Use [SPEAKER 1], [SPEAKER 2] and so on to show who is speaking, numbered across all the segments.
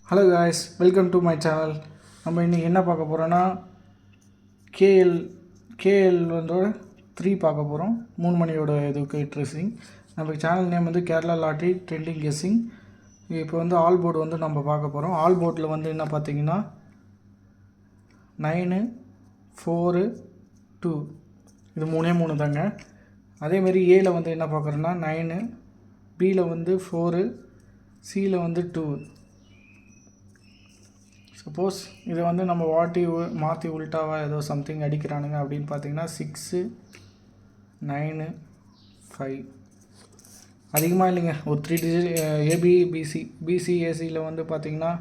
[SPEAKER 1] Hello guys, welcome to my channel. நம்ம இன்றைக்கி என்ன பார்க்க போகிறோன்னா கேஎல் வந்து 3 பார்க்க போகிறோம். 3 மணியோட இதுக்கு ட்ரெஸ்ஸிங். நம்ம சேனல் நேம் வந்து கேரளா லாட்ரி ட்ரெண்டிங் கெஸ்ஸிங். இப்போ வந்து ஆல் போர்டு வந்து நம்ம பார்க்க போகிறோம். ஆல் போர்டில் வந்து என்ன பார்த்தீங்கன்னா 9, 4, 2 இது 3 தாங்க. அதேமாரி ஏல வந்து என்ன பார்க்குறோன்னா 9, பியில் வந்து 4, சியில் வந்து 2. சப்போஸ் இதை வந்து நம்ம மாற்றி உல்ட்டாவாக ஏதோ சம்திங் அடிக்கிறானுங்க அப்படின்னு பார்த்தீங்கன்னா 6, 9, 5 அதிகமாக இல்லைங்க. ஒரு 3 டிஜிட் பிசிஏசியில் வந்து பார்த்திங்கன்னா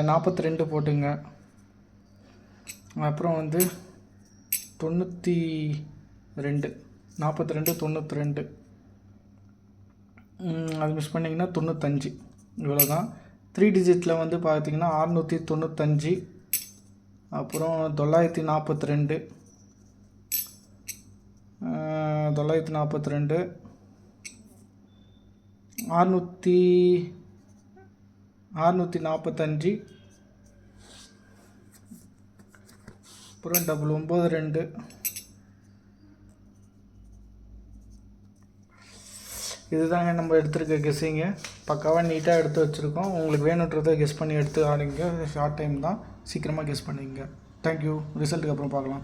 [SPEAKER 1] 42 போட்டுங்க. அப்புறம் வந்து 92, 92 அது மிஸ் பண்ணிங்கன்னா 95. இவ்வளோ தான். 3 டிஜிட்டில் வந்து பார்த்திங்கன்னா 695, அப்புறம் 942, 645, அப்புறம் 992. இதுதாங்க நம்ம எடுத்துருக்க கெஸ்ஸிங்க. பக்காவாக நீட்டாக எடுத்து வச்சுருக்கோம். உங்களுக்கு வேணுன்றதை கெஸ் பண்ணி எடுத்து ஆடுங்க. ஷார்ட் டைம் தான், சீக்கிரமாக கெஸ் பண்ணிங்க. தேங்க்யூ. ரிசல்ட்டுக்கு அப்புறம் பார்க்கலாம்.